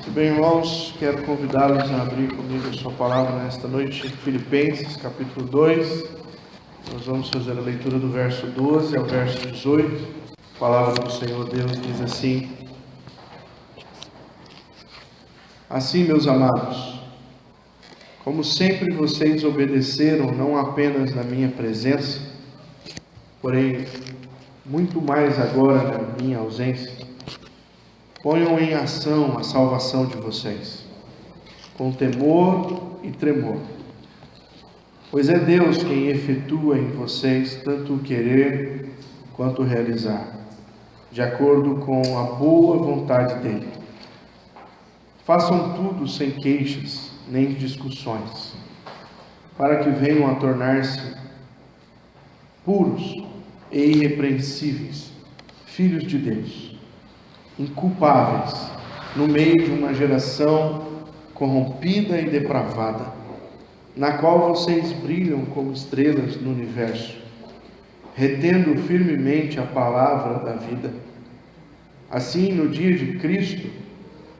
Muito bem, irmãos, quero convidá-los a abrir comigo a sua palavra nesta noite em Filipenses, capítulo 2. Nós vamos fazer a leitura do verso 12 ao verso 18. A palavra do Senhor Deus diz assim: Assim, meus amados, como sempre vocês obedeceram não apenas na minha presença, porém muito mais agora na minha ausência, ponham em ação a salvação de vocês, com temor e tremor. Pois é Deus quem efetua em vocês tanto o querer quanto o realizar, de acordo com a boa vontade dele. Façam tudo sem queixas nem discussões, para que venham a tornar-se puros e irrepreensíveis, filhos de Deus, inculpáveis no meio de uma geração corrompida e depravada, na qual vocês brilham como estrelas no universo, retendo firmemente a palavra da vida. Assim, no dia de Cristo,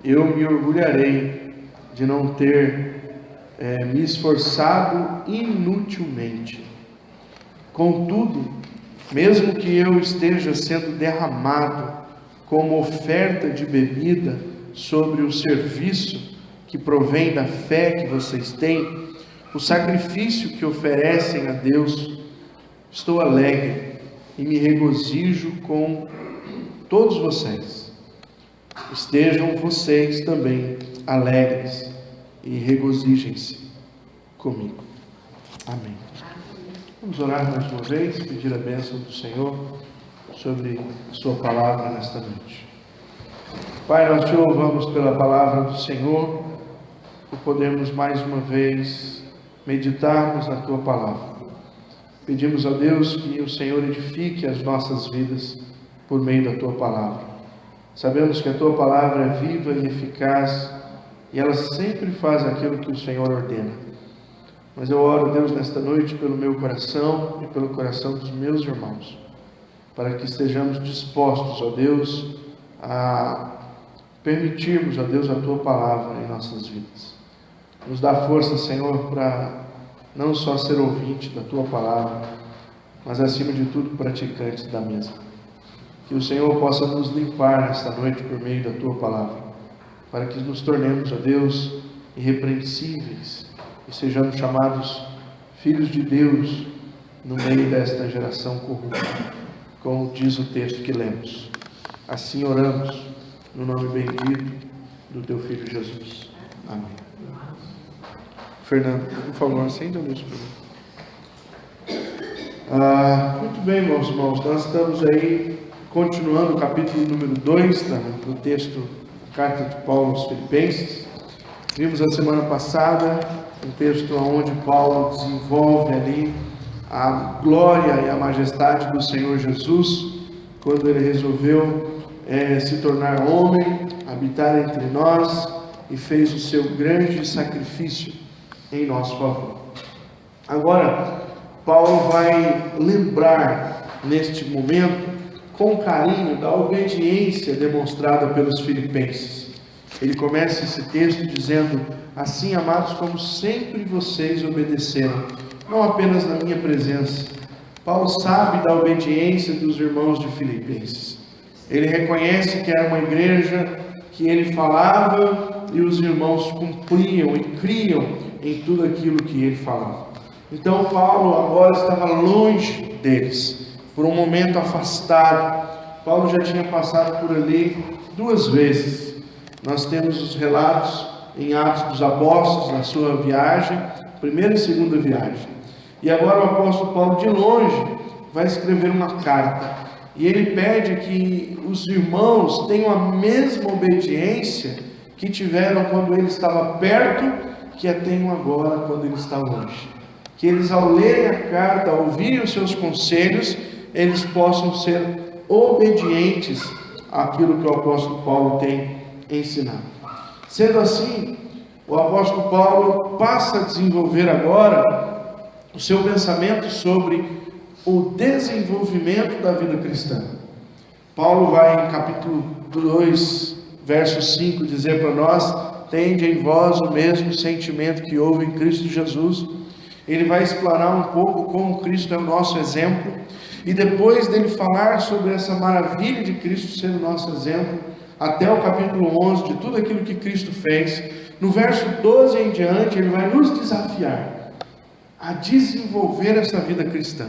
eu me orgulharei de não ter me esforçado inutilmente. Contudo, mesmo que eu esteja sendo derramado como oferta de bebida sobre o serviço que provém da fé que vocês têm, o sacrifício que oferecem a Deus, estou alegre e me regozijo com todos vocês. Estejam vocês também alegres e regozijem-se comigo. Amém. Vamos orar mais uma vez, pedir a bênção do Senhor sobre a sua palavra nesta noite. Pai, nós te louvamos pela palavra do Senhor, por podermos mais uma vez meditarmos na tua palavra. Pedimos a Deus que o Senhor edifique as nossas vidas por meio da tua palavra. Sabemos que a tua palavra é viva e eficaz e ela sempre faz aquilo que o Senhor ordena. Mas eu oro, Deus, nesta noite pelo meu coração e pelo coração dos meus irmãos, para que estejamos dispostos, ó Deus, a permitirmos, ó Deus, a tua palavra em nossas vidas. Nos dá força, Senhor, para não só ser ouvinte da tua palavra, mas acima de tudo praticantes da mesma. Que o Senhor possa nos limpar nesta noite por meio da tua palavra, para que nos tornemos, ó Deus, irrepreensíveis e sejamos chamados filhos de Deus no meio desta geração corrupta, como diz o texto que lemos. Assim oramos, no nome bendito do teu Filho Jesus. Amém. Fernando, por favor, acenda a luz para mim. Muito bem, meus irmãos, nós estamos aí continuando o capítulo número 2 do texto da carta de Paulo aos Filipenses. Vimos a semana passada um texto onde Paulo desenvolve ali a glória e a majestade do Senhor Jesus, quando ele resolveu se tornar homem, habitar entre nós e fez o seu grande sacrifício em nosso favor. Agora, Paulo vai lembrar neste momento, com carinho, da obediência demonstrada pelos filipenses. Ele começa esse texto dizendo: assim, amados, como sempre vocês obedeceram, não apenas na minha presença. Paulo sabe da obediência dos irmãos de Filipenses. Ele reconhece que era uma igreja que ele falava e os irmãos cumpriam e criam em tudo aquilo que ele falava. Então Paulo agora estava longe deles, por um momento afastado. Paulo já tinha passado por ali 2 vezes. Nós temos os relatos em Atos dos Apóstolos, na sua viagem, primeira e segunda viagem. E agora o apóstolo Paulo, de longe, vai escrever uma carta. E ele pede que os irmãos tenham a mesma obediência que tiveram quando ele estava perto, que a tenham agora quando ele está longe. Que eles, ao lerem a carta, ao ouvirem os seus conselhos, eles possam ser obedientes àquilo que o apóstolo Paulo tem ensinado. Sendo assim, o apóstolo Paulo passa a desenvolver agora o seu pensamento sobre o desenvolvimento da vida cristã. Paulo vai em capítulo 2, verso 5, dizer para nós: tende em vós o mesmo sentimento que houve em Cristo Jesus. Ele vai explanar um pouco como Cristo é o nosso exemplo, e depois dele falar sobre essa maravilha de Cristo ser o nosso exemplo, até o capítulo 11, de tudo aquilo que Cristo fez, no verso 12 em diante, ele vai nos desafiar a desenvolver essa vida cristã.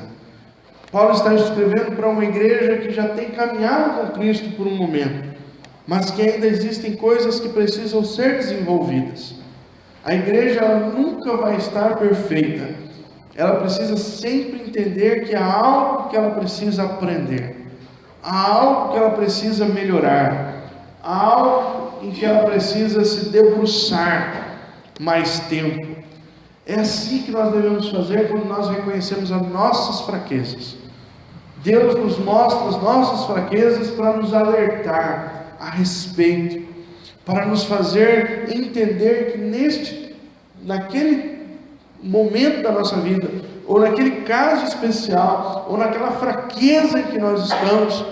Paulo está escrevendo para uma igreja que já tem caminhado com Cristo por um momento, mas que ainda existem coisas que precisam ser desenvolvidas. A igreja ela nunca vai estar perfeita. Ela precisa sempre entender que há algo que ela precisa aprender, há algo que ela precisa melhorar, há algo em que ela precisa se debruçar mais tempo. É assim que nós devemos fazer quando nós reconhecemos as nossas fraquezas. Deus nos mostra as nossas fraquezas para nos alertar a respeito, para nos fazer entender que naquele momento da nossa vida, ou naquele caso especial, ou naquela fraqueza em que nós estamos,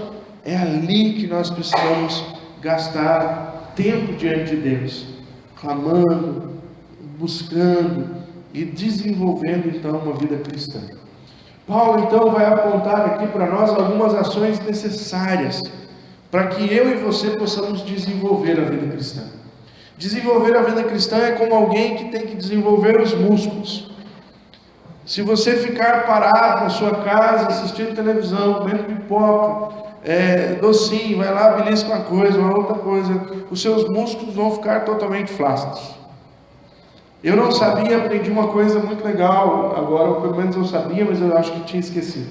é ali que nós precisamos gastar tempo diante de Deus, clamando, buscando e desenvolvendo então uma vida cristã. Paulo então vai apontar aqui para nós algumas ações necessárias para que eu e você possamos desenvolver a vida cristã. Desenvolver a vida cristã é como alguém que tem que desenvolver os músculos. Se você ficar parado na sua casa, assistindo televisão, comendo pipoca, docinho, vai lá, belisca uma coisa, uma outra coisa, os seus músculos vão ficar totalmente flácidos. Eu não sabia, aprendi uma coisa muito legal, agora pelo menos eu sabia, mas eu acho que tinha esquecido.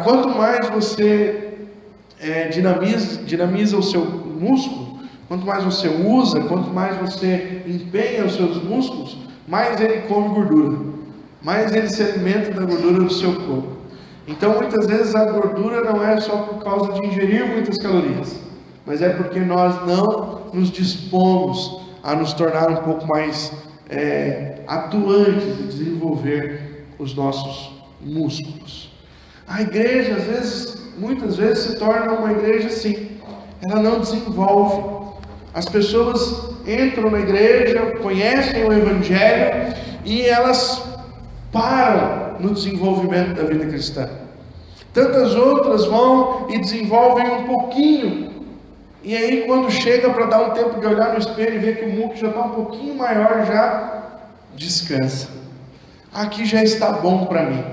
Quanto mais você dinamiza o seu músculo, quanto mais você usa, quanto mais você empenha os seus músculos, mais ele come gordura, mais ele se alimenta da gordura do seu corpo. Então muitas vezes a gordura não é só por causa de ingerir muitas calorias, mas é porque nós não nos dispomos a nos tornar um pouco mais atuantes e desenvolver os nossos músculos. A igreja muitas vezes se torna uma igreja assim, ela não desenvolve. As pessoas entram na igreja, conhecem o Evangelho e elas param no desenvolvimento da vida cristã. Tantas outras vão e desenvolvem um pouquinho, e aí quando chega para dar um tempo de olhar no espelho e ver que o muco já está um pouquinho maior, já descansa. Aqui já está bom para mim.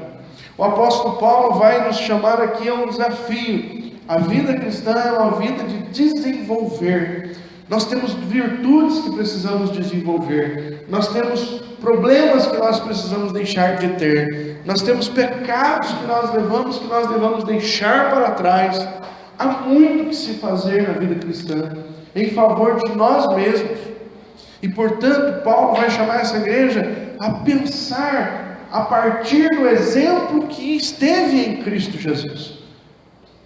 O apóstolo Paulo vai nos chamar aqui a um desafio. A vida cristã é uma vida de desenvolver. Nós temos virtudes que precisamos desenvolver. Nós temos problemas que nós precisamos deixar de ter. Nós temos pecados que nós devemos deixar para trás. Há muito que se fazer na vida cristã em favor de nós mesmos. E portanto, Paulo vai chamar essa igreja a pensar a partir do exemplo que esteve em Cristo Jesus.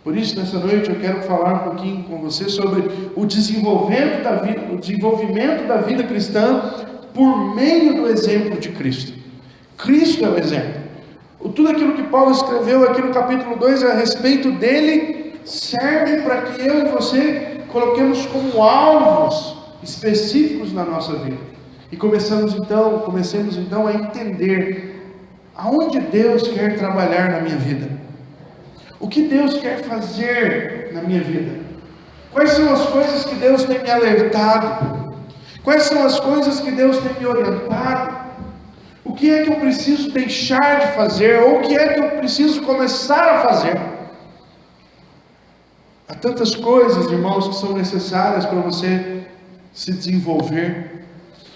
Por isso, nessa noite, eu quero falar um pouquinho com você sobre o desenvolvimento da vida cristã por meio do exemplo de Cristo. Cristo é o exemplo. Tudo aquilo que Paulo escreveu aqui no capítulo 2 a respeito dele serve para que eu e você coloquemos como alvos específicos na nossa vida. E comecemos então a entender aonde Deus quer trabalhar na minha vida. O que Deus quer fazer na minha vida? Quais são as coisas que Deus tem me alertado? Quais são as coisas que Deus tem me orientado? O que é que eu preciso deixar de fazer? Ou o que é que eu preciso começar a fazer? Há tantas coisas, irmãos, que são necessárias para você se desenvolver.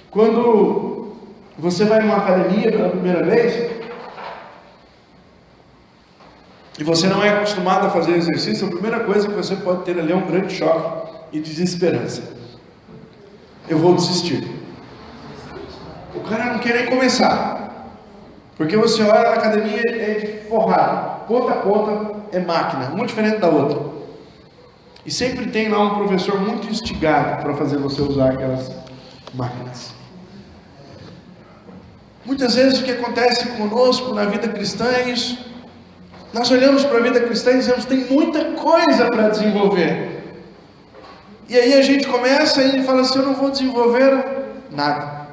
Quando você vai numa academia pela primeira vez, e você não é acostumado a fazer exercício, a primeira coisa que você pode ter ali é um grande choque e desesperança. Eu vou desistir. O cara não quer nem começar, porque você olha na academia, é de forrada, ponta a ponta é máquina, uma diferente da outra, e sempre tem lá um professor muito instigado para fazer você usar aquelas máquinas. Muitas vezes o que acontece conosco na vida cristã é isso. Nós olhamos para a vida cristã e dizemos, tem muita coisa para desenvolver. E aí a gente começa e fala assim: eu não vou desenvolver nada.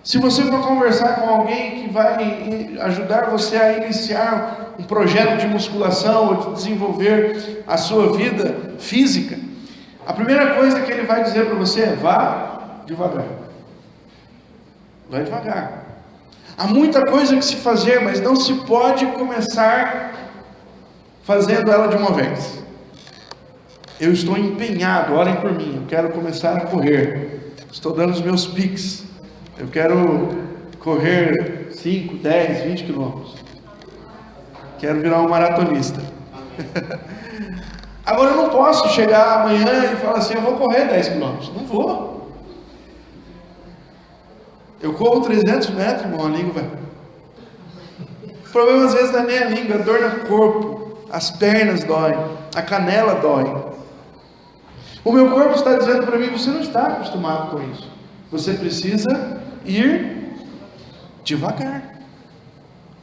Se você for conversar com alguém que vai ajudar você a iniciar um projeto de musculação ou de desenvolver a sua vida física, a primeira coisa que ele vai dizer para você é: vá devagar. Vai devagar. Há muita coisa que se fazer, mas não se pode começar fazendo ela de uma vez. Eu estou empenhado, orem por mim, eu quero começar a correr. Estou dando os meus piques. Eu quero correr 5, 10, 20 quilômetros. Quero virar um maratonista. Agora eu não posso chegar amanhã e falar assim: eu vou correr 10 quilômetros. Não vou. Eu corro 300 metros, irmão, a língua vai. O problema às vezes não é nem a língua, é dor no corpo. As pernas doem, a canela dói. O meu corpo está dizendo para mim: você não está acostumado com isso. Você precisa ir devagar.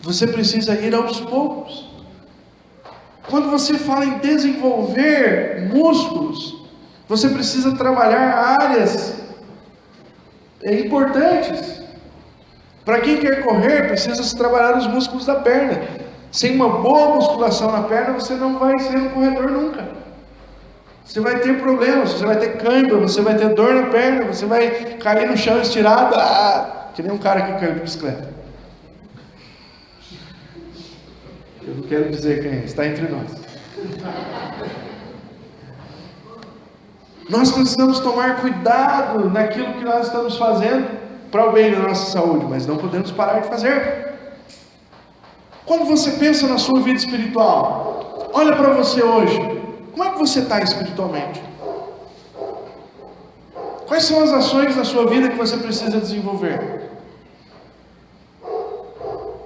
Você precisa ir aos poucos. Quando você fala em desenvolver músculos, você precisa trabalhar áreas importantes. Para quem quer correr, precisa se trabalhar os músculos da perna. Sem uma boa musculação na perna, você não vai ser um corredor nunca. Você vai ter problemas, você vai ter cãibra, você vai ter dor na perna, você vai cair no chão estirado, que nem um cara que caiu de bicicleta. Eu não quero dizer quem é, está entre nós. Nós precisamos tomar cuidado naquilo que nós estamos fazendo para o bem da nossa saúde, mas não podemos parar de fazer. Quando você pensa na sua vida espiritual, olha para você hoje. Como é que você está espiritualmente? Quais são as ações da sua vida que você precisa desenvolver?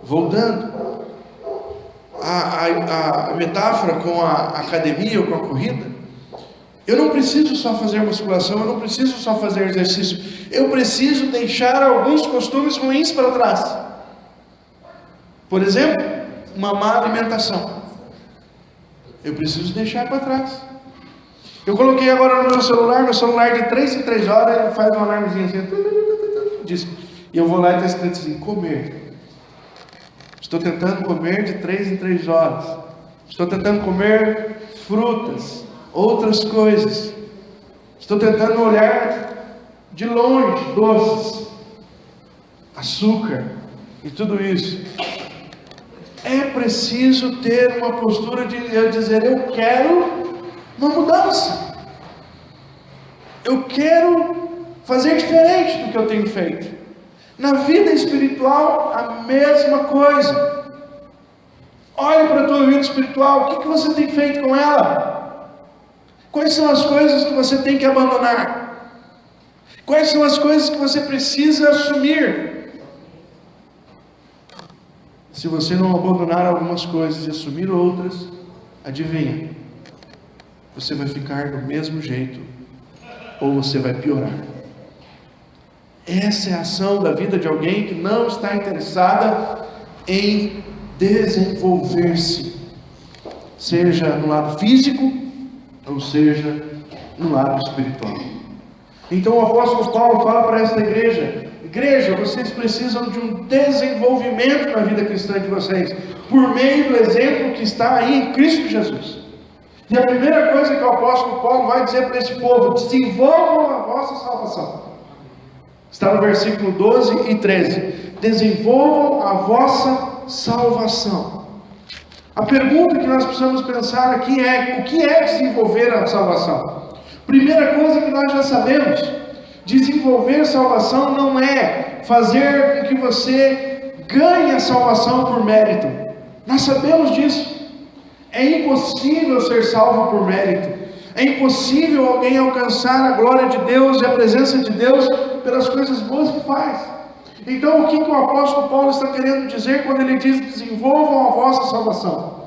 Voltando a metáfora com a academia ou com a corrida, eu não preciso só fazer musculação, eu não preciso só fazer exercício, eu preciso deixar alguns costumes ruins para trás. Por exemplo, uma má alimentação. Eu preciso deixar para trás. Eu coloquei agora no meu celular de 3 em 3 horas, ele faz um alarmezinho assim, diz, e eu vou lá e está escrito assim: comer. Estou tentando comer de 3 em 3 horas. Estou tentando comer frutas, outras coisas. Estou tentando olhar de longe doces, açúcar e tudo isso. É preciso ter uma postura de dizer: eu quero uma mudança. Eu quero fazer diferente do que eu tenho feito. Na vida espiritual, a mesma coisa. Olha para a tua vida espiritual, o que você tem feito com ela? Quais são as coisas que você tem que abandonar? Quais são as coisas que você precisa assumir? Se você não abandonar algumas coisas e assumir outras, adivinha, você vai ficar do mesmo jeito, ou você vai piorar. Essa é a ação da vida de alguém que não está interessada em desenvolver-se, seja no lado físico, ou seja no lado espiritual. Então o apóstolo Paulo fala para esta igreja: igreja, vocês precisam de um desenvolvimento na vida cristã de vocês, por meio do exemplo que está aí em Cristo Jesus. E a primeira coisa que o apóstolo Paulo vai dizer para esse povo: desenvolvam a vossa salvação. Está no versículo 12 e 13. Desenvolvam a vossa salvação. A pergunta que nós precisamos pensar aqui é: o que é desenvolver a salvação? Primeira coisa que nós já sabemos: desenvolver salvação não é fazer com que você ganhe a salvação por mérito. Nós sabemos disso. É impossível ser salvo por mérito. É impossível alguém alcançar a glória de Deus e a presença de Deus pelas coisas boas que faz. Então o que o apóstolo Paulo está querendo dizer quando ele diz: desenvolvam a vossa salvação?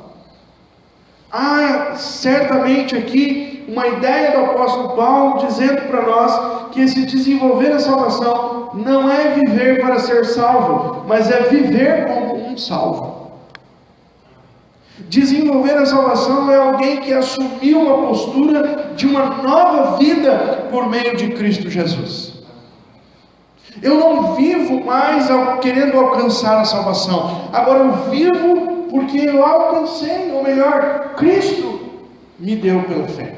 Há certamente aqui uma ideia do apóstolo Paulo dizendo para nós que esse desenvolver a salvação não é viver para ser salvo, mas é viver como um salvo. Desenvolver a salvação é alguém que assumiu uma postura de uma nova vida por meio de Cristo Jesus. Eu não vivo mais querendo alcançar a salvação. Agora eu vivo porque eu alcancei, ou melhor, Cristo me deu pela fé.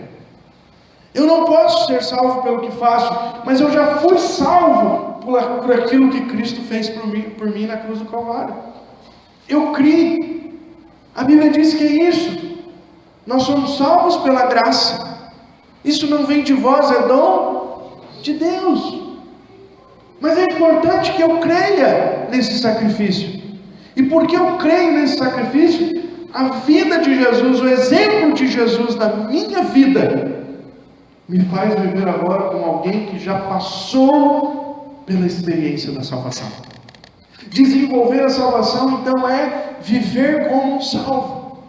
Eu não posso ser salvo pelo que faço, mas eu já fui salvo por aquilo que Cristo fez por mim na cruz do Calvário. Eu criei. A Bíblia diz que é isso. Nós somos salvos pela graça. Isso não vem de vós, é dom de Deus. Mas é importante que eu creia nesse sacrifício. E porque eu creio nesse sacrifício, a vida de Jesus, o exemplo de Jesus na minha vida, me faz viver agora como alguém que já passou pela experiência da salvação. Desenvolver a salvação, então, é viver como um salvo.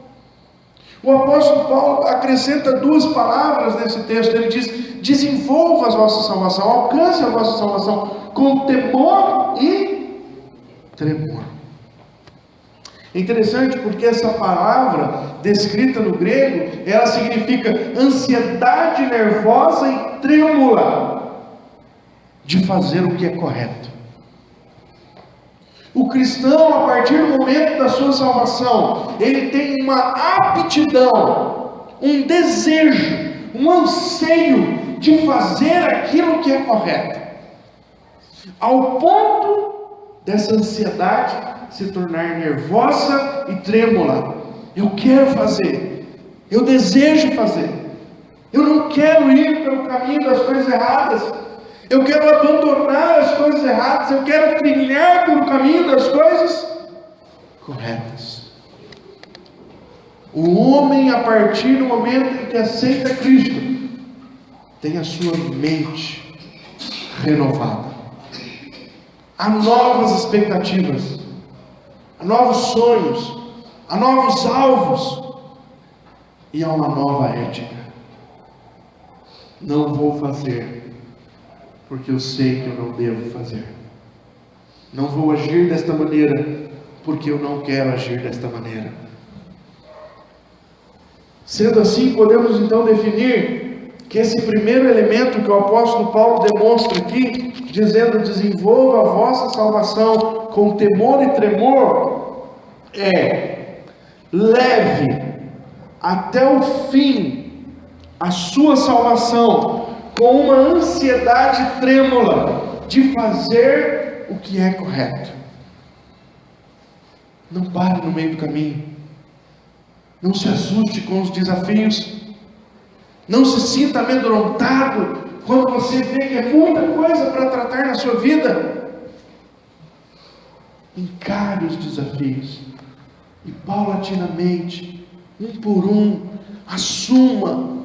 O apóstolo Paulo acrescenta duas palavras nesse texto. Ele diz: desenvolva a vossa salvação, alcance a vossa salvação com temor e tremor. É interessante porque essa palavra descrita no grego, ela significa ansiedade nervosa e trêmula de fazer o que é correto. O cristão, a partir do momento da sua salvação, ele tem uma aptidão, um desejo, um anseio de fazer aquilo que é correto, ao ponto dessa ansiedade se tornar nervosa e trêmula. Eu quero fazer, eu desejo fazer, eu não quero ir pelo caminho das coisas erradas, eu quero abandonar as coisas erradas, eu quero trilhar pelo caminho das coisas corretas. O homem, a partir do momento em que aceita Cristo, tem a sua mente renovada. Há novas expectativas, há novos sonhos, há novos alvos e há uma nova ética. Não vou fazer porque eu sei que eu não devo fazer. Não vou agir desta maneira porque eu não quero agir desta maneira. Sendo assim, podemos então definir que esse primeiro elemento que o apóstolo Paulo demonstra aqui, dizendo: desenvolva a vossa salvação com temor e tremor, é: leve até o fim a sua salvação com uma ansiedade trêmula de fazer o que é correto. Não pare no meio do caminho. Não se assuste com os desafios. Não se sinta amedrontado quando você vê que é muita coisa para tratar na sua vida. Encare os desafios e paulatinamente, um por um, assuma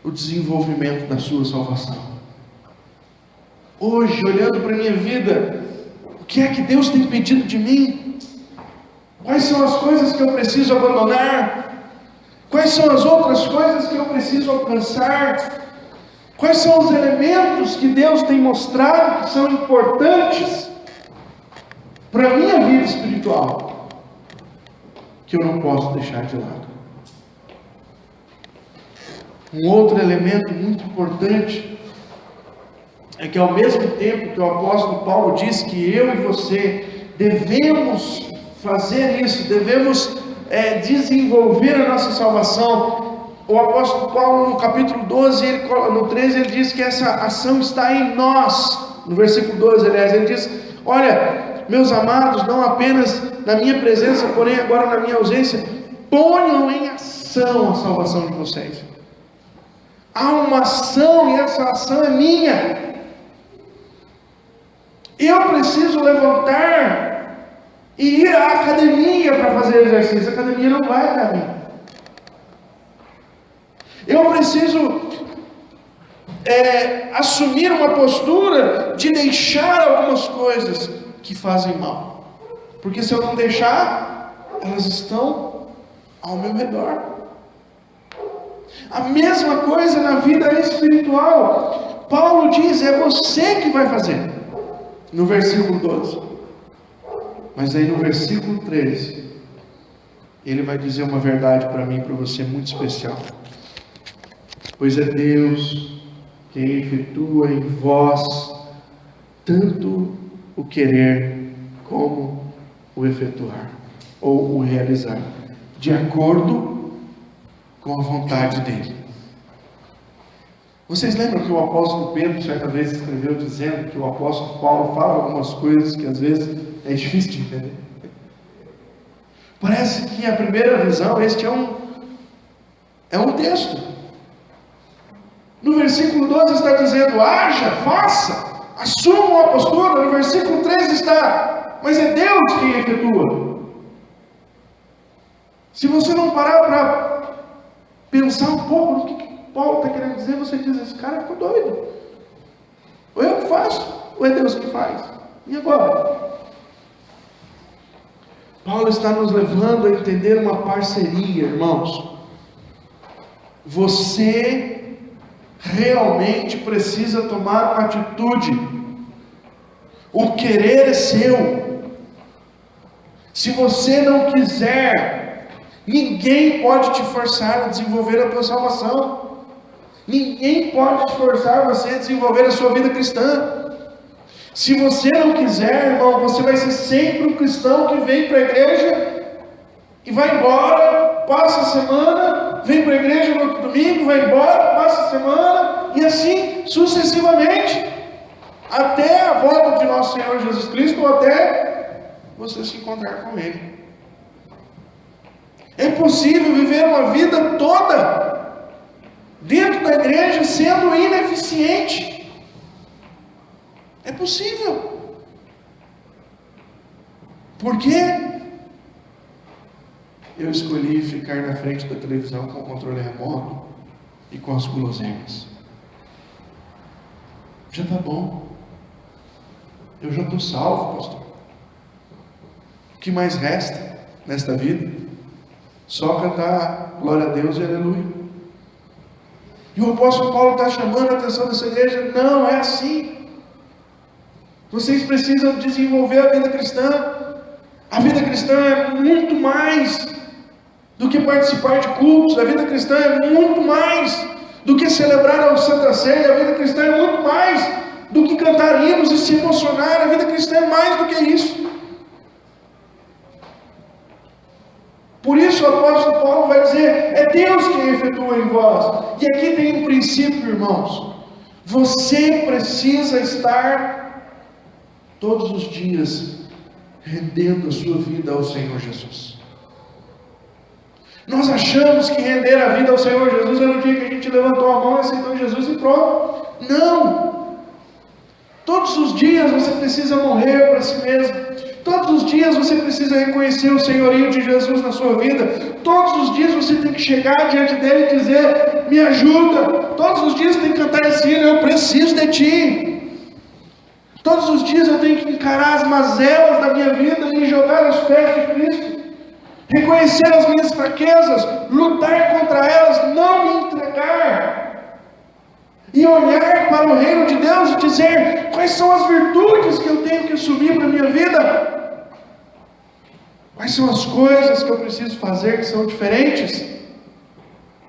o desenvolvimento da sua salvação. Hoje, olhando para a minha vida, o que é que Deus tem pedido de mim? Quais são as coisas que eu preciso abandonar? Quais são as outras coisas que eu preciso alcançar? Quais são os elementos que Deus tem mostrado que são importantes para a minha vida espiritual, que eu não posso deixar de lado? Um outro elemento muito importante é que, ao mesmo tempo que o apóstolo Paulo diz que eu e você devemos fazer isso, devemos desenvolver a nossa salvação, o apóstolo Paulo, no capítulo 12, no 13, ele diz que essa ação está em nós. No versículo 12, aliás, ele diz: olha, meus amados, não apenas na minha presença, porém agora na minha ausência, ponham em ação a salvação de vocês. Há uma ação e essa ação é minha. Eu preciso levantar e ir à academia para fazer exercício. A academia não vai dar a mim. Eu preciso assumir uma postura de deixar algumas coisas que fazem mal. Porque se eu não deixar, elas estão ao meu redor. A mesma coisa na vida espiritual. Paulo diz: é você que vai fazer. No versículo 12. Mas aí no versículo 13, Ele vai dizer uma verdade para mim e para você muito especial. Pois é Deus quem efetua em vós tanto o querer como o efetuar, ou o realizar, de acordo com a vontade dele. Vocês lembram que o apóstolo Pedro certa vez escreveu dizendo que o apóstolo Paulo fala algumas coisas que às vezes é difícil de entender? Parece que a primeira visão, este é um texto. No versículo 12 está dizendo, haja, faça, assuma uma postura. No versículo 13 está, mas é Deus quem efetua. Se você não parar para pensar um pouco no que Paulo está querendo dizer, você diz, esse cara ficou doido. Ou eu que faço, ou é Deus que faz. E agora? Paulo está nos levando a entender uma parceria, irmãos. Você realmente precisa tomar uma atitude. O querer é seu. Se você não quiser, ninguém pode te forçar a desenvolver a tua salvação. Ninguém pode te forçar você a desenvolver a sua vida cristã. Se você não quiser, irmão, você vai ser sempre um cristão que vem para a igreja e vai embora, passa a semana, vem para a igreja no outro domingo, vai embora, passa a semana, e assim sucessivamente, até a volta de nosso Senhor Jesus Cristo, ou até você se encontrar com Ele. É possível viver uma vida toda dentro da igreja sendo ineficiente. É possível. Por quê? Eu escolhi ficar na frente da televisão com o controle remoto e com as guloseimas. Já está bom. Eu já estou salvo, pastor. O que mais resta nesta vida? Só cantar glória a Deus e aleluia. E o apóstolo Paulo está chamando a atenção dessa igreja. Não é assim. Vocês precisam desenvolver a vida cristã. A vida cristã é muito mais do que participar de cultos. A vida cristã é muito mais do que celebrar a Santa Ceia. A vida cristã é muito mais do que cantar hinos e se emocionar. A vida cristã é mais do que isso. Por isso o apóstolo Paulo vai dizer, é Deus quem efetua em vós. E aqui tem um princípio, irmãos. Você precisa estar todos os dias rendendo a sua vida ao Senhor Jesus. Nós achamos que render a vida ao Senhor Jesus é no dia que a gente levantou a mão, aceitou Jesus e pronto. Não! Todos os dias você precisa morrer para si mesmo. Todos os dias você precisa reconhecer o senhorio de Jesus na sua vida. Todos os dias você tem que chegar diante dele e dizer, me ajuda. Todos os dias você tem que cantar esse hino, eu preciso de ti. Todos os dias eu tenho que encarar as mazelas da minha vida e jogar aos pés de Cristo. Reconhecer as minhas fraquezas, lutar contra elas, não me entregar. E olhar para o reino de Deus e dizer, quais são as virtudes que eu tenho que assumir para a minha vida? Quais são as coisas que eu preciso fazer que são diferentes?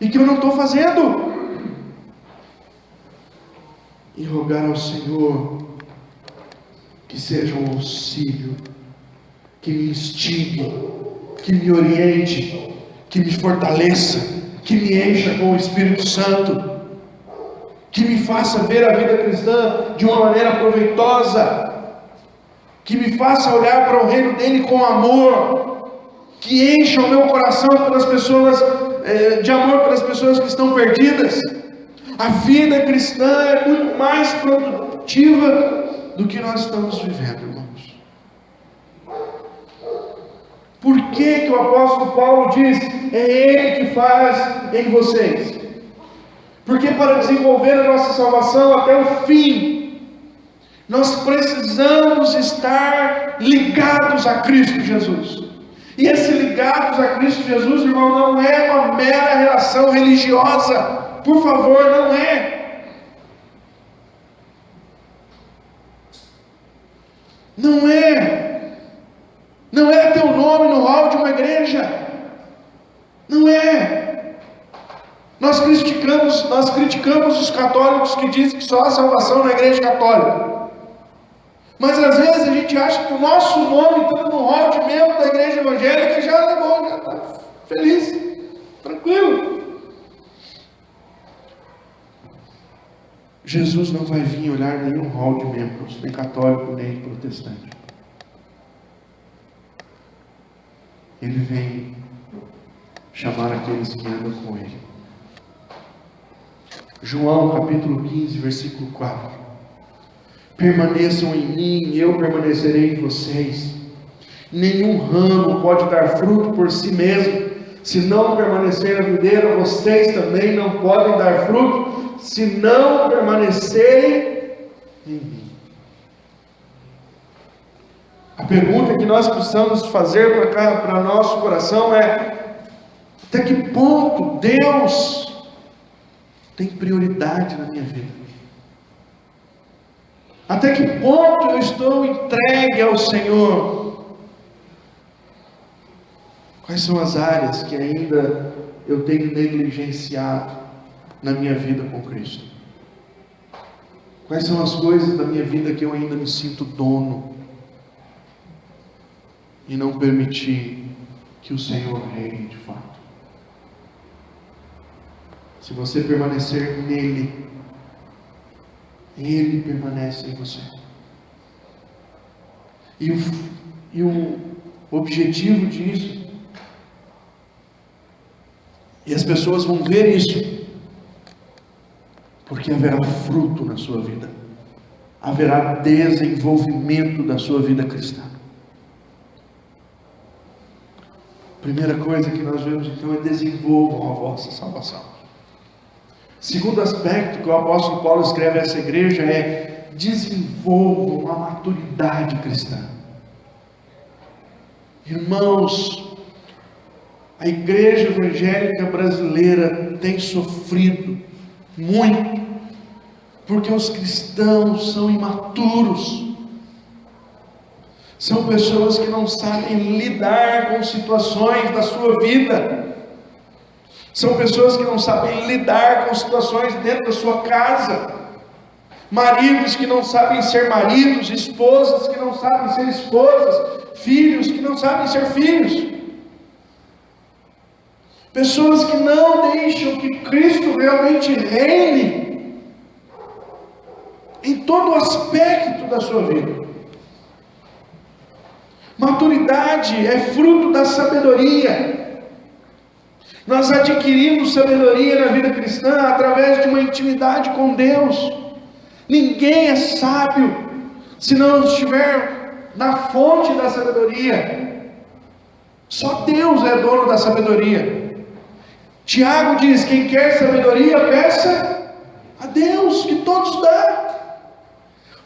E que eu não estou fazendo? E rogar ao Senhor que seja um auxílio, que me instigue, que me oriente, que me fortaleça, que me encha com o Espírito Santo, que me faça ver a vida cristã de uma maneira proveitosa, que me faça olhar para o reino dele com amor, que encha o meu coração pelas pessoas, de amor pelas pessoas que estão perdidas. A vida cristã é muito mais produtiva do que nós estamos vivendo, irmãos. Por que o apóstolo Paulo diz, é Ele que faz em vocês? Porque para desenvolver a nossa salvação até o fim, nós precisamos estar ligados a Cristo Jesus. E esse ligados a Cristo Jesus, irmão, não é uma mera relação religiosa. Por favor, não é. Não é. Não é teu nome no hall de uma igreja. Não é. Nós criticamos os católicos que dizem que só há salvação na igreja católica. Mas às vezes a gente acha que o nosso nome está no hall de membro da igreja evangélica já é bom, já está feliz, tranquilo. Jesus não vai vir olhar nenhum hall de membros, nem católico, nem protestante. Ele vem chamar aqueles que andam com Ele. João capítulo 15, versículo 4. Permaneçam em mim e eu permanecerei em vocês. Nenhum ramo pode dar fruto por si mesmo. Se não permanecer na videira, vocês também não podem dar fruto, se não permanecerem em mim. A pergunta que nós precisamos fazer para nosso coração é: até que ponto Deus tem prioridade na minha vida? Até que ponto eu estou entregue ao Senhor? Quais são as áreas que ainda eu tenho negligenciado na minha vida com Cristo? Quais são as coisas da minha vida que eu ainda me sinto dono e não permiti que o Senhor reine de fato? Se você permanecer nele, Ele permanece em você. E o objetivo disso, e as pessoas vão ver isso, porque haverá fruto na sua vida, haverá desenvolvimento da sua vida cristã. Primeira coisa que nós vemos então é: desenvolvam a vossa salvação. Segundo aspecto que o apóstolo Paulo escreve a essa igreja é: desenvolvam a maturidade cristã. Irmãos, a igreja evangélica brasileira tem sofrido muito, porque os cristãos são imaturos. São pessoas que não sabem lidar com situações da sua vida. São pessoas que não sabem lidar com situações dentro da sua casa. Maridos que não sabem ser maridos, esposas que não sabem ser esposas, filhos que não sabem ser filhos. Pessoas que não deixam que Cristo realmente reine em todo aspecto da sua vida. Maturidade é fruto da sabedoria. Nós adquirimos sabedoria na vida cristã através de uma intimidade com Deus. Ninguém é sábio se não estiver na fonte da sabedoria. Só Deus é dono da sabedoria. Tiago diz: quem quer sabedoria, peça a Deus, que todos dá.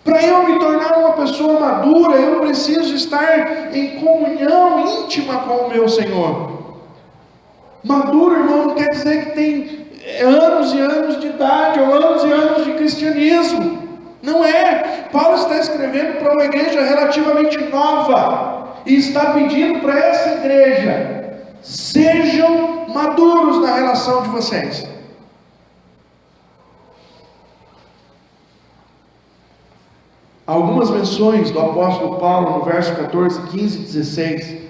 Para eu me tornar uma pessoa madura, eu preciso estar em comunhão íntima com o meu Senhor. Maduro, irmão, não quer dizer que tem anos e anos de idade, ou anos e anos de cristianismo. Não é. Paulo está escrevendo para uma igreja relativamente nova, e está pedindo para essa igreja: sejam maduros na relação de vocês. Algumas menções do apóstolo Paulo no verso 14, 15 e 16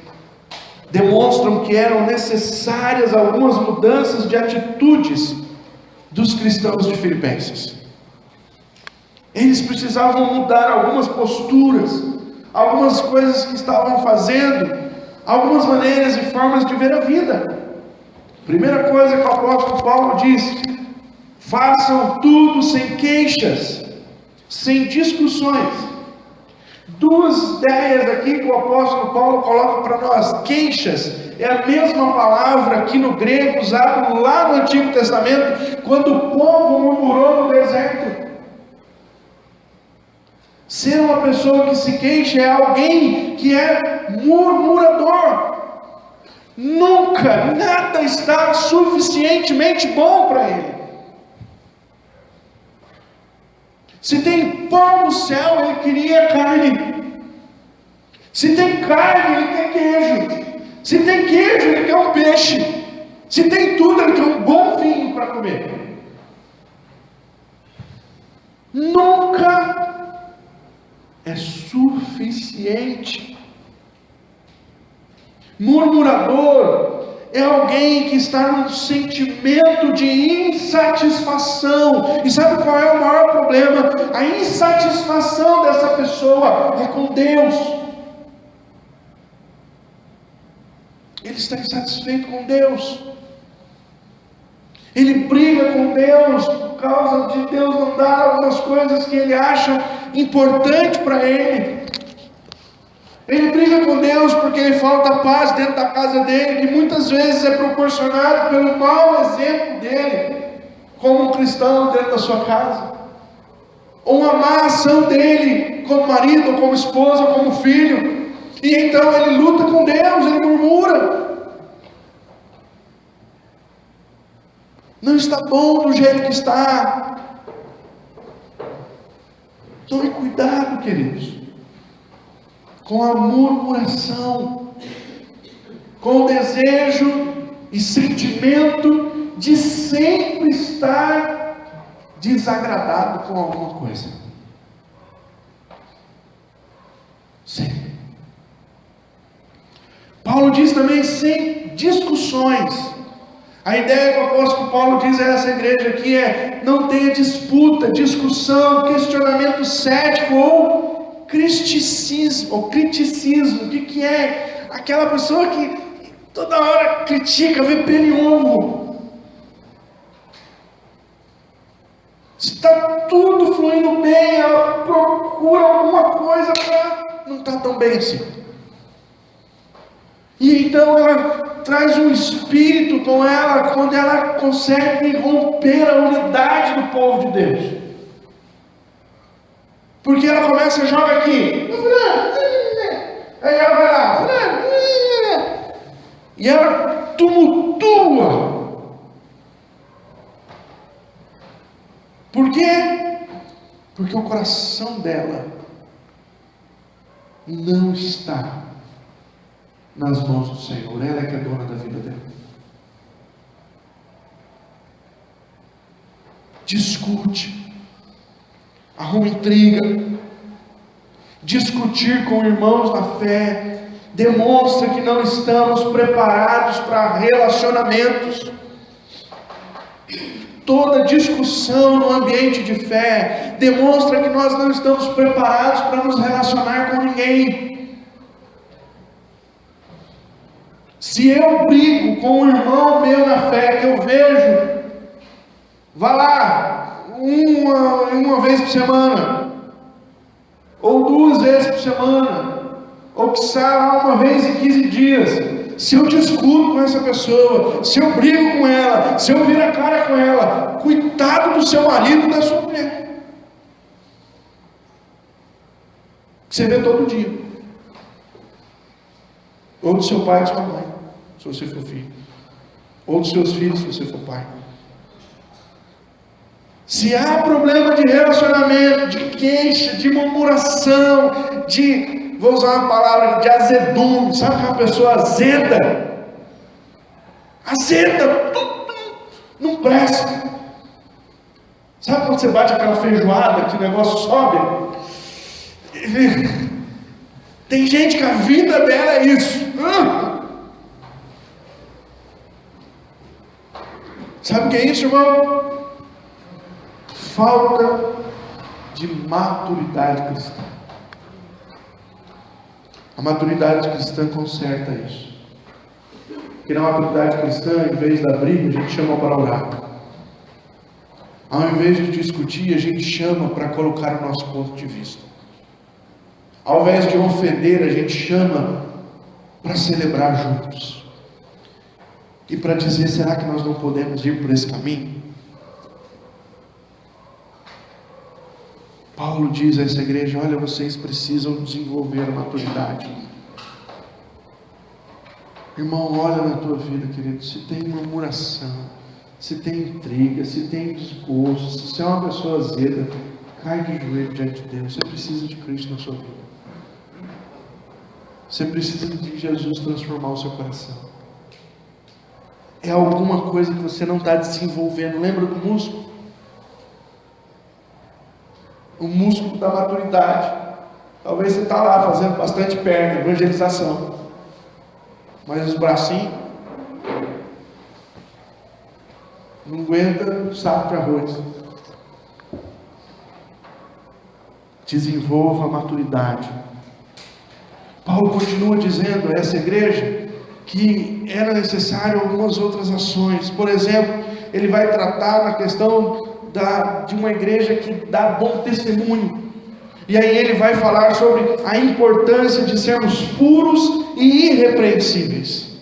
demonstram que eram necessárias algumas mudanças de atitudes dos cristãos de Filipenses. Eles precisavam mudar algumas posturas, algumas coisas que estavam fazendo, algumas maneiras e formas de ver a vida. Primeira coisa que o apóstolo Paulo diz: façam tudo sem queixas, sem discussões. Duas ideias aqui que o apóstolo Paulo coloca para nós. Queixas é a mesma palavra aqui no grego usada lá no Antigo Testamento, quando o povo murmurou no deserto. Ser uma pessoa que se queixa é alguém que é murmurador. Nunca nada está suficientemente bom para ele. Se tem pão no céu, ele queria carne. Se tem carne, ele quer queijo. Se tem queijo, ele quer um peixe. Se tem tudo, ele quer um bom vinho para comer. Nunca é suficiente. Murmurador é alguém que está num sentimento de insatisfação. E sabe qual é o maior problema? A insatisfação dessa pessoa é com Deus. Ele está insatisfeito com Deus. Ele briga com Deus por causa de Deus não dar algumas coisas que ele acha importante para ele. Ele briga com Deus porque lhe falta paz dentro da casa dele, que muitas vezes é proporcionado pelo mau exemplo dele, como um cristão dentro da sua casa, ou uma má ação dele, como marido, ou como esposa, ou como filho, e então ele luta com Deus, ele murmura. Não está bom do jeito que está. Tome cuidado, queridos, com a murmuração, com o desejo e sentimento de sempre estar desagradado com alguma coisa. Sempre. Paulo diz também sem discussões. A ideia que o apóstolo Paulo diz a essa igreja aqui é: não tenha disputa, discussão, questionamento cético ou criticismo. O que é? Aquela pessoa que toda hora critica, vê pelo em ovo. Está tudo fluindo bem, ela procura alguma coisa para não estar tão bem assim. E então ela traz um espírito com ela, quando ela consegue romper a unidade do povo de Deus. Porque ela começa a jogar aqui, aí ela vai lá, e ela tumultua. Por quê? Porque o coração dela não está nas mãos do Senhor. Ela é que é dona da vida dela. Discute, arruma intriga, discutir com irmãos na fé demonstra que não estamos preparados para relacionamentos. Toda discussão no ambiente de fé demonstra que nós não estamos preparados para nos relacionar com ninguém. Se eu brigo com um irmão meu na fé, que eu vejo, vá lá, uma vez por semana, ou 2 vezes por semana, ou que sai lá uma vez em 15 dias, se eu discuto com essa pessoa, se eu brigo com ela, se eu viro a cara com ela, cuidado do seu marido e da sua mulher. Você vê todo dia. Ou do seu pai e da sua mãe, se você for filho. Ou dos seus filhos, se você for pai. Se há problema de relacionamento, de queixa, de murmuração, vou usar uma palavra, de azedume, sabe que é uma pessoa azeda? Azeda, tudo não presta. Sabe quando você bate aquela feijoada, que o negócio sobe? Tem gente que a vida dela é isso. Sabe o que é isso, irmão? Falta de maturidade cristã. A maturidade cristã conserta isso. Porque na maturidade cristã, em vez da briga, a gente chama para orar. Ao invés de discutir, a gente chama para colocar o nosso ponto de vista. Ao invés de ofender, a gente chama para celebrar juntos. E para dizer, será que nós não podemos ir por esse caminho? Paulo diz a essa igreja: olha, vocês precisam desenvolver a maturidade. Irmão, olha na tua vida, querido, se tem murmuração, se tem intriga, se tem desgosto, se você é uma pessoa azeda, cai de joelho diante de Deus. Você precisa de Cristo na sua vida. Você precisa de Jesus transformar o seu coração. é alguma coisa que você não está desenvolvendo. Lembra do músculo? O músculo da maturidade. Talvez você está lá fazendo bastante perna, evangelização, mas os bracinhos não aguentam saco de arroz. Desenvolva a maturidade. Paulo continua dizendo a essa igreja que era necessário algumas outras ações. Por exemplo, ele vai tratar na questão de uma igreja que dá bom testemunho. E aí ele vai falar sobre a importância de sermos puros e irrepreensíveis.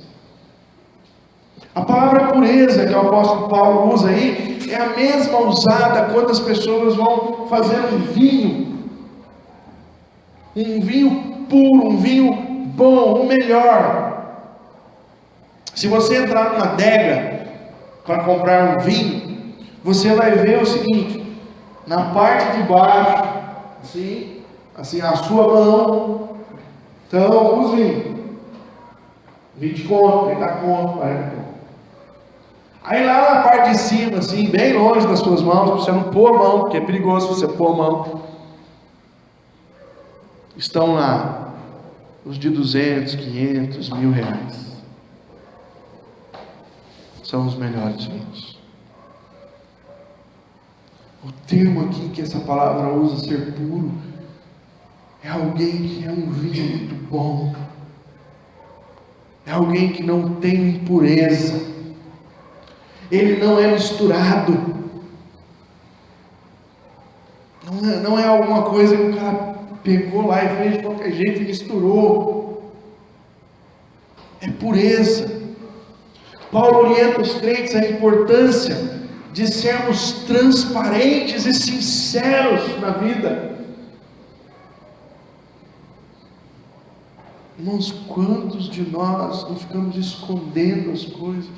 A palavra pureza que o apóstolo Paulo usa aí é a mesma usada quando as pessoas vão fazer um vinho puro, um vinho bom, o melhor. Se você entrar numa adega para comprar um vinho, você vai ver o seguinte: na parte de baixo, assim a sua mão, então os vinhos, 20 conto, 30 conto, 40 conto. Aí lá na parte de cima, assim, bem longe das suas mãos, para você não pôr a mão, porque é perigoso você pôr a mão, estão lá os de 200, 500, R$1.000. São os melhores vinhos. O termo aqui que essa palavra usa, ser puro, é alguém que é um vinho muito bom. É alguém que não tem impureza. Ele não é misturado. Não é alguma coisa que o cara pegou lá e fez de qualquer jeito e misturou. É pureza. Paulo orienta os crentes à importância de sermos transparentes e sinceros na vida. Irmãos, quantos de nós não ficamos escondendo as coisas,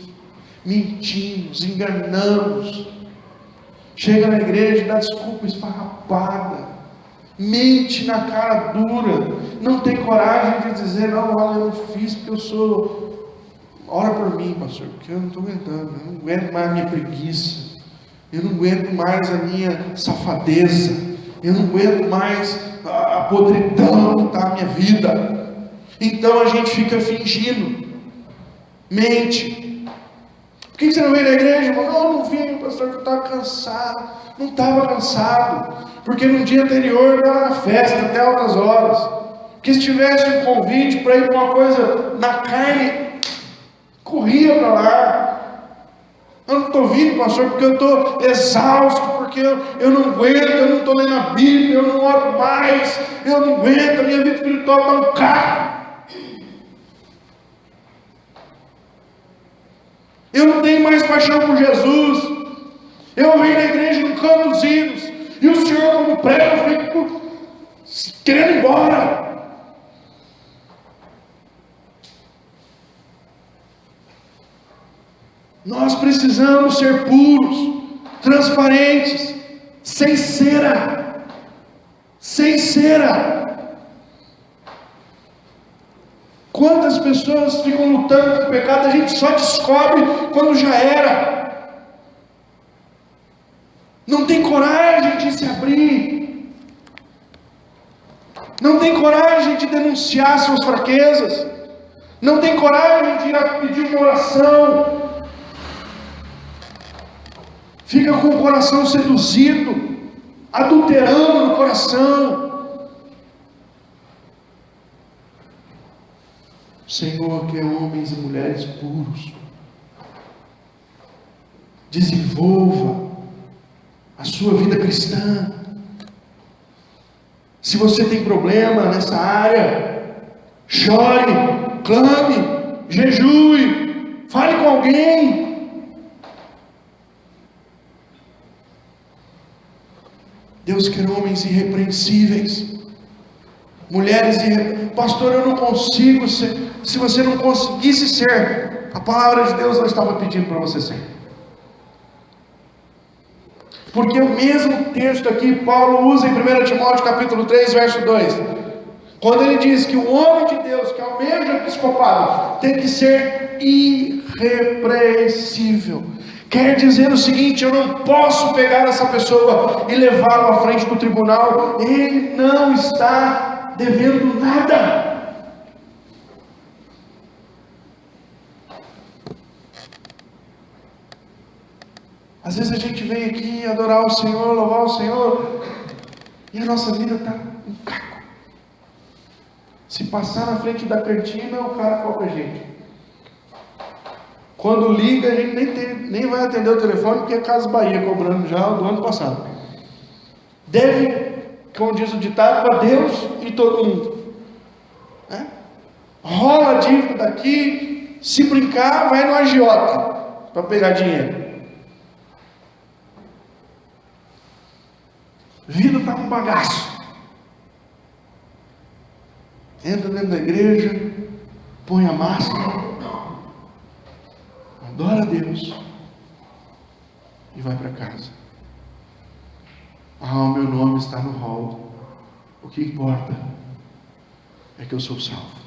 mentimos, enganamos, chega na igreja e dá desculpa esfarrapada, mente na cara dura, não tem coragem de dizer: não, olha, eu não fiz porque eu sou, ora por mim, pastor, porque eu não estou aguentando, eu não aguento mais a minha preguiça, eu não aguento mais a minha safadeza, eu não aguento mais a podridão que está a minha vida. Então a gente fica fingindo, mente. Por que você não veio na igreja? Não vim, pastor, que eu estava cansado. Não estava cansado, porque no dia anterior eu estava na festa até altas horas. Porque se tivesse um convite para ir para uma coisa na carne, corria para lá. Eu não estou vindo, pastor, porque eu estou exausto, porque eu não aguento, eu não estou lendo a Bíblia, eu não oro mais, eu não aguento, a minha vida espiritual está um caco. Eu não tenho mais paixão por Jesus. Eu venho na igreja, não canto os hinos, e o Senhor, como prega, eu fico querendo ir embora. Nós precisamos ser puros, transparentes, sem cera. Sem cera. Quantas pessoas ficam lutando com o pecado, a gente só descobre quando já era. Não tem coragem de se abrir. Não tem coragem de denunciar suas fraquezas. Não tem coragem de ir pedir uma oração. Fica com o coração seduzido, adulterando no coração. O Senhor quer homens e mulheres puros. Desenvolva a sua vida cristã. Se você tem problema nessa área, chore, clame, jejue, fale com alguém. Deus quer homens irrepreensíveis, mulheres irrepreensíveis. Pastor, eu não consigo ser. Se você não conseguisse ser, a palavra de Deus não estava pedindo para você ser. Porque o mesmo texto aqui, Paulo usa em 1 Timóteo capítulo 3, verso 2. Quando ele diz que o homem de Deus que almeja o episcopado tem que ser irrepreensível, quer dizer o seguinte: eu não posso pegar essa pessoa e levá-lo à frente do tribunal, ele não está devendo nada. Às vezes a gente vem aqui adorar o Senhor, louvar o Senhor, e a nossa vida está um caco. Se passar na frente da cantina, o cara cobra a gente. Quando liga, a gente nem vai atender o telefone, porque é Casas Bahia cobrando já do ano passado. Deve, como diz o ditado, para Deus e todo mundo. Rola a dívida daqui, se brincar, vai no agiota para pegar dinheiro. Vida está um bagaço. Entra dentro da igreja, põe a máscara, adora a Deus e vai para casa. O meu nome está no rol. O que importa é que eu sou salvo.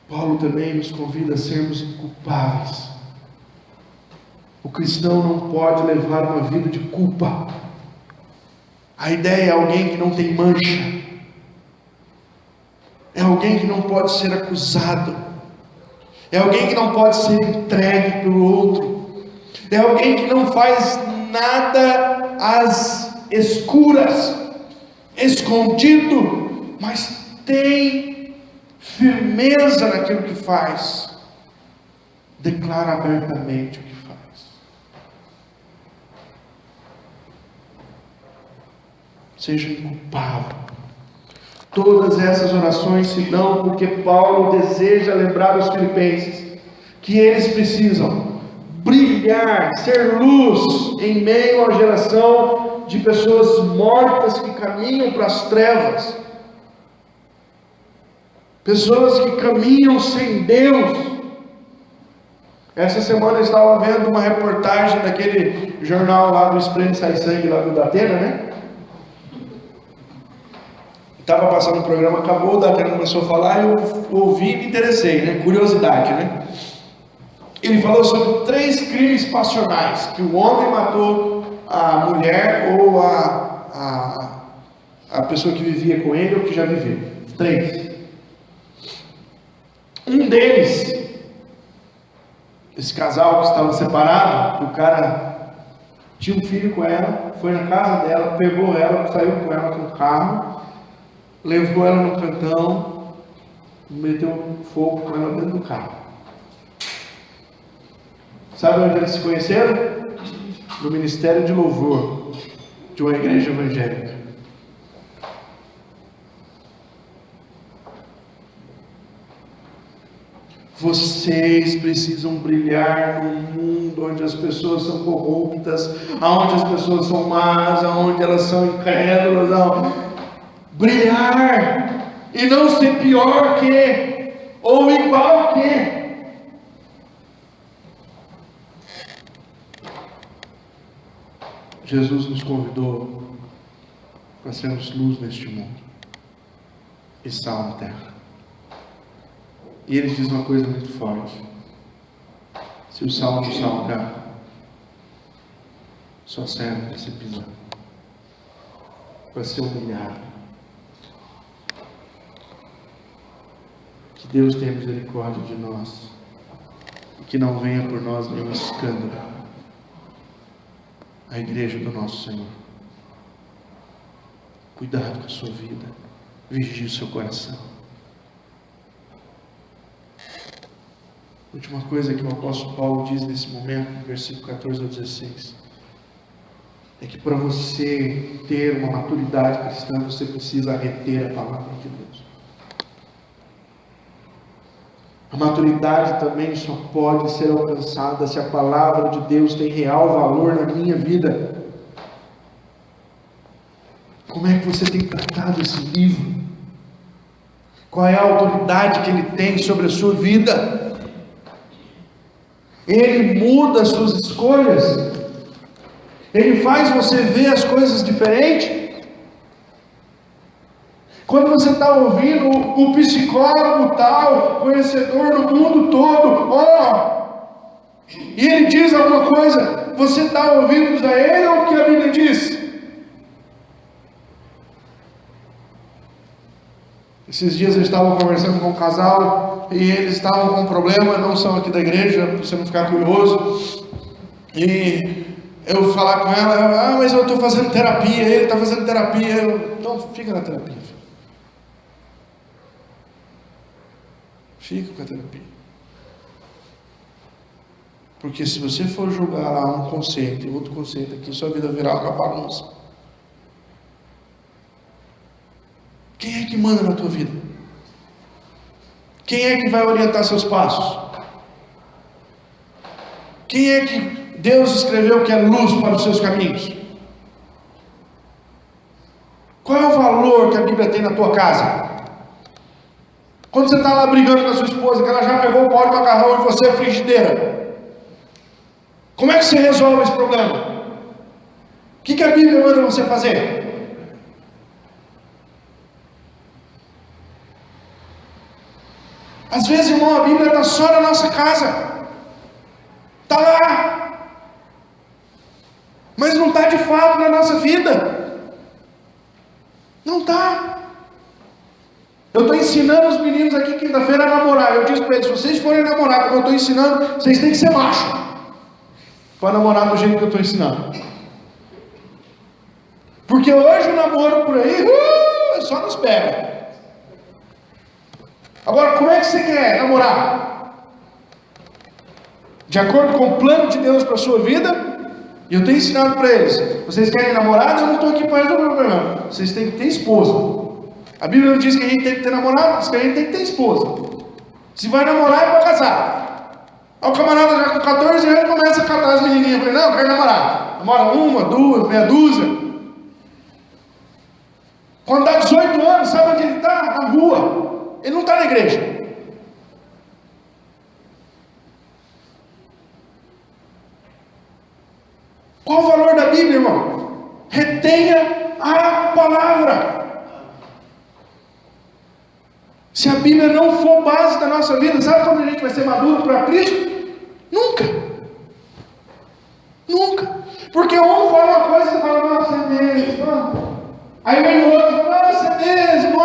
Paulo também nos convida a sermos inculpáveis. O cristão não pode levar uma vida de culpa. A ideia é alguém que não tem mancha. É alguém que não pode ser acusado. É alguém que não pode ser entregue pelo outro. É alguém que não faz nada às escuras, escondido, mas tem firmeza naquilo que faz. Declara abertamente o que faz. Seja inculpável. Todas essas orações se dão porque Paulo deseja lembrar os filipenses que eles precisam brilhar, ser luz em meio à geração de pessoas mortas que caminham para as trevas, pessoas que caminham sem Deus. Essa semana eu estava vendo uma reportagem daquele jornal lá do Espreme Sai Sangue, lá do Datena, né? Estava passando o programa, acabou, o Datena começou a falar, eu ouvi e me interessei, né? Curiosidade, né? Ele falou sobre 3 crimes passionais, que o homem matou a mulher ou a pessoa que vivia com ele ou que já viveu. 3. Um deles, esse casal que estava separado, o cara tinha um filho com ela, foi na casa dela, pegou ela, saiu com ela com o carro, levou ela no cantão, meteu fogo com ela dentro do carro. Sabe onde eles se conheceram? No ministério de louvor de uma igreja evangélica. Vocês precisam brilhar num mundo onde as pessoas são corruptas, onde as pessoas são más, onde elas são incrédulas. Brilhar e não ser pior que ou igual que. Jesus nos convidou para sermos luz neste mundo e sal na terra. E ele diz uma coisa muito forte: se o sal não salgar, só serve para ser pisado, para ser humilhado. Que Deus tenha misericórdia de nós e que não venha por nós nenhum escândalo. A igreja do nosso Senhor. Cuidado com a sua vida, vigie o seu coração. Última coisa que o apóstolo Paulo diz nesse momento, no versículo 14 ao 16, é que para você ter uma maturidade cristã, você precisa reter a palavra de Deus. A maturidade também só pode ser alcançada se a palavra de Deus tem real valor na minha vida. Como é que você tem tratado esse livro? Qual é a autoridade que ele tem sobre a sua vida? Ele muda as suas escolhas? Ele faz você ver as coisas diferente. Quando você está ouvindo o psicólogo tal, conhecedor do mundo todo, e ele diz alguma coisa, você está ouvindo a ele ou o que a Bíblia diz? Esses dias eu estava conversando com um casal e eles estavam com um problema, não são aqui da igreja, para você não ficar curioso. E eu falar com ela, mas eu estou fazendo terapia, ele está fazendo terapia. Então fica na terapia. Fica com a terapia. Porque se você for julgar lá um conceito e outro conceito aqui, sua vida virá uma bagunça. Quem é que manda na tua vida? Quem é que vai orientar seus passos? Quem é que Deus escreveu que é luz para os seus caminhos? Qual é o valor que a Bíblia tem na tua casa? Quando você está lá brigando com a sua esposa, que ela já pegou o pó de macarrão e você é frigideira, como é que você resolve esse problema? O que a Bíblia manda você fazer? Às vezes, irmão, a Bíblia está só na nossa casa. Está lá. Mas não está de fato na nossa vida. Não está. Eu estou ensinando os meninos aqui quinta-feira a namorar. Eu disse para eles, se vocês forem namorar, como eu estou ensinando, vocês têm que ser macho. Para namorar do jeito que eu estou ensinando. Porque hoje o namoro por aí, só nos pega. Agora, como é que você quer namorar? De acordo com o plano de Deus para a sua vida? E eu tenho ensinado para eles. Vocês querem namorada? Eu não estou aqui para resolver o problema. Vocês têm que ter esposa. A Bíblia não diz que a gente tem que ter namorado, diz que a gente tem que ter esposa. Se vai namorar, é para casar. Aí o camarada já com 14 anos começa a catar as menininhas. Eu falei, não, eu quero namorar. Namora uma, duas, meia dúzia. Quando dá 18 anos, sabe onde ele está? Na rua. Ele não está na igreja. Qual o valor da Bíblia, irmão? Retenha a palavra. Se a Bíblia não for base da nossa vida, sabe quando a gente vai ser maduro para Cristo? Nunca. Nunca. Porque um fala uma coisa e fala, nossa, é mesmo. Aí vem o outro e fala, nossa, é mesmo.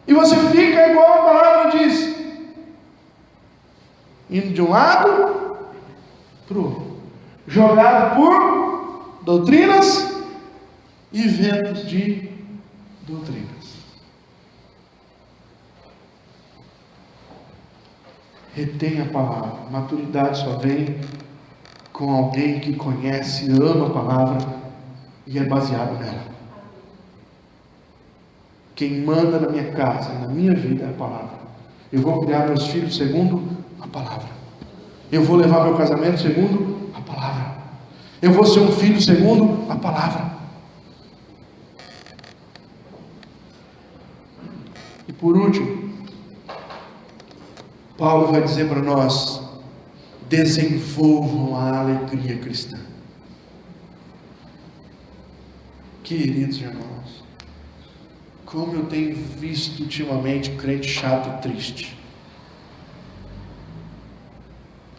E você fica igual a palavra diz, indo de um lado para o outro, jogado por doutrinas e ventos de doutrinas. Retenha a palavra. Maturidade só vem com alguém que conhece, ama a palavra e é baseado nela. Quem manda na minha casa, na minha vida é a palavra. Eu vou criar meus filhos segundo a palavra. Eu vou levar meu casamento segundo a palavra. Eu vou ser um filho segundo a palavra. E por último, Paulo vai dizer para nós, desenvolvam a alegria cristã. Queridos irmãos, como eu tenho visto ultimamente crente chato e triste.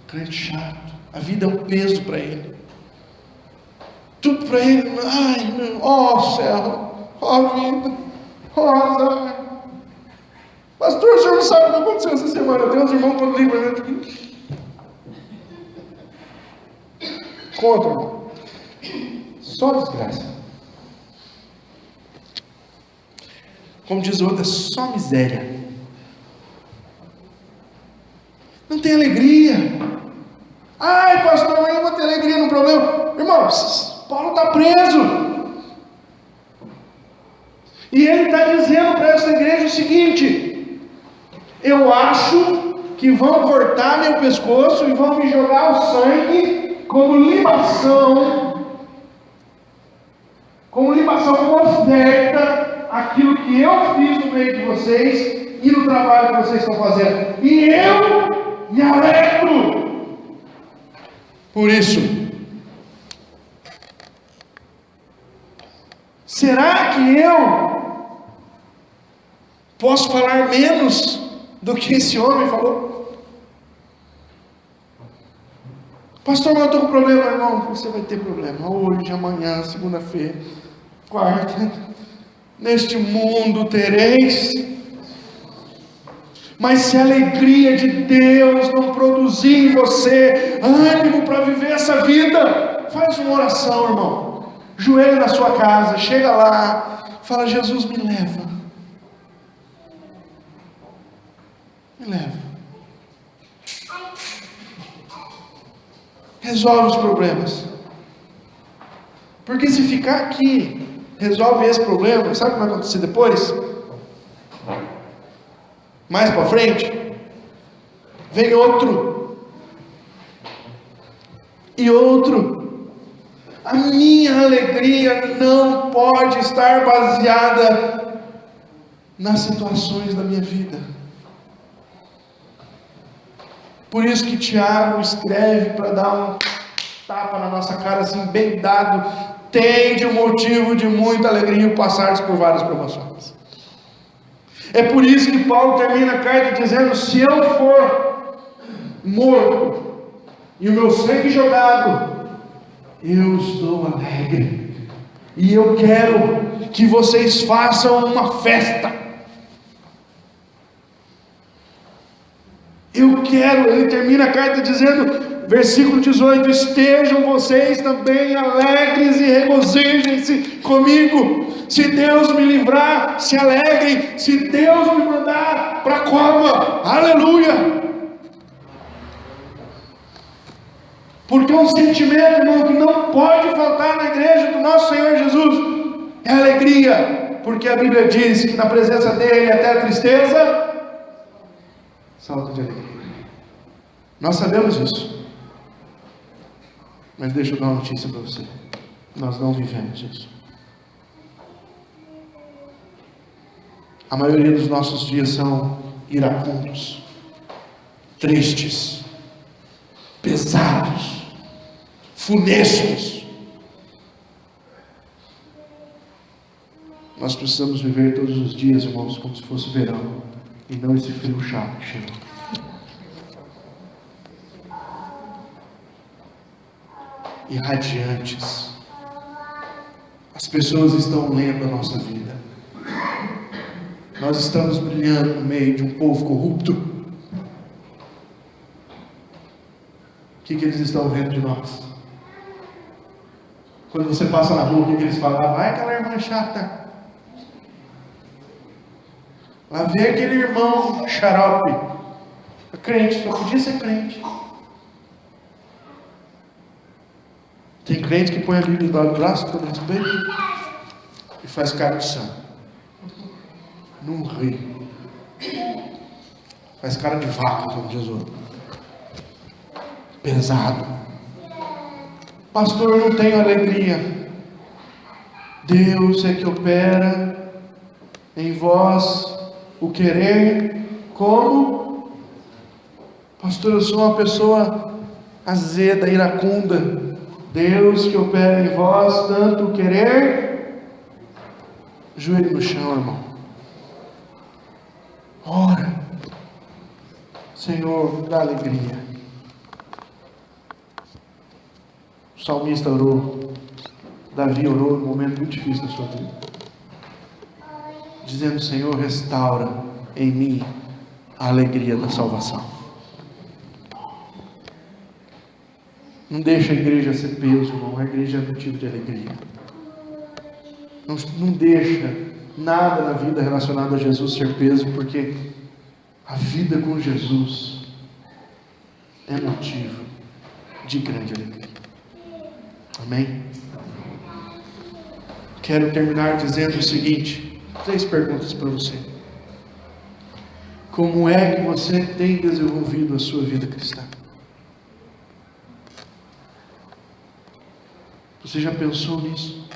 Crente chato. A vida é um peso para ele. Tudo para ele. Ai, ó céu, ó vida, ó azar. Pastor, o senhor não sabe o que aconteceu essa semana. Tem uns irmãos quando ligam para mim. Conta, irmão. Só desgraça. Como diz o outro, é só miséria. Não tem alegria. Ai, pastor, eu vou ter alegria no problema. Irmão, Paulo está preso. E ele está dizendo para essa igreja o seguinte: eu acho que vão cortar meu pescoço e vão me jogar o sangue como libação, como oferta, aquilo que eu fiz no meio de vocês e no trabalho que vocês estão fazendo. E eu me alegro. Por isso, será que eu posso falar menos do que esse homem falou? Pastor, mas eu estou com problema. Irmão, você vai ter problema hoje, amanhã, segunda-feira, quarta. Neste mundo tereis, mas se a alegria de Deus não produzir em você ânimo para viver essa vida, faz uma oração, irmão. Joelho na sua casa, chega lá, fala: Jesus, me leva. Me leva. Resolve os problemas. Porque se ficar aqui, resolve esse problema, sabe o que vai acontecer depois? Mais para frente, vem outro. E outro. A minha alegria não pode estar baseada nas situações da minha vida. Por isso que Tiago escreve para dar um tapa na nossa cara assim, bem dado: tende um motivo de muita alegria passares por várias provações. É por isso que Paulo termina a carta dizendo: se eu for morto e o meu sangue jogado, eu estou alegre, e eu quero que vocês façam uma festa. Eu quero, ele termina a carta dizendo, versículo 18: estejam vocês também alegres e regozijem-se comigo. Se Deus me livrar, se alegrem. Se Deus me mandar para a cova, aleluia. Porque um sentimento, irmão, que não pode faltar na igreja do nosso Senhor Jesus é alegria, porque a Bíblia diz que na presença dele até a tristeza salta de alegria. Nós sabemos isso, mas deixa eu dar uma notícia para você: nós não vivemos isso. A maioria dos nossos dias são iracundos, tristes, pesados, funestos. Nós precisamos viver todos os dias, irmãos, como se fosse verão, e não esse frio chato que chegou. Irradiantes. As pessoas estão lendo a nossa vida. Nós estamos brilhando no meio de um povo corrupto. O que eles estão vendo de nós? Quando você passa na rua, o que eles falam? Vai aquela irmã chata. Lá vem aquele irmão xarope. É crente, só podia ser crente. Tem crente que põe a Bíblia do braço, todo respeito, e faz cara de santo. Não ri. Faz cara de vaca, como diz o outro. Pesado. Pastor, eu não tenho alegria. Deus é que opera em vós o querer como? Pastor, eu sou uma pessoa azeda, iracunda. Deus que opera em vós tanto o querer. Joelho no chão, irmão. Ora, Senhor, dá alegria. O salmista orou, Davi orou num momento muito difícil da sua vida, dizendo: Senhor, restaura em mim a alegria da salvação. Não deixa a igreja ser peso, irmão. A igreja é motivo de alegria. Não deixa nada na vida relacionado a Jesus ser peso, porque a vida com Jesus é motivo de grande alegria. Amém? Quero terminar dizendo o seguinte: 3 perguntas para você. Como é que você tem desenvolvido a sua vida cristã? Você já pensou nisso?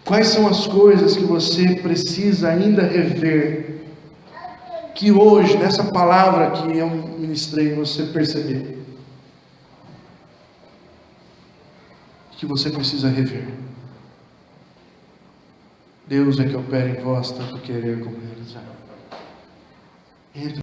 Quais são as coisas que você precisa ainda rever, que hoje, nessa palavra que eu ministrei, você perceber? que você precisa rever. Deus é que opera em vós tanto querer como realizar. Entre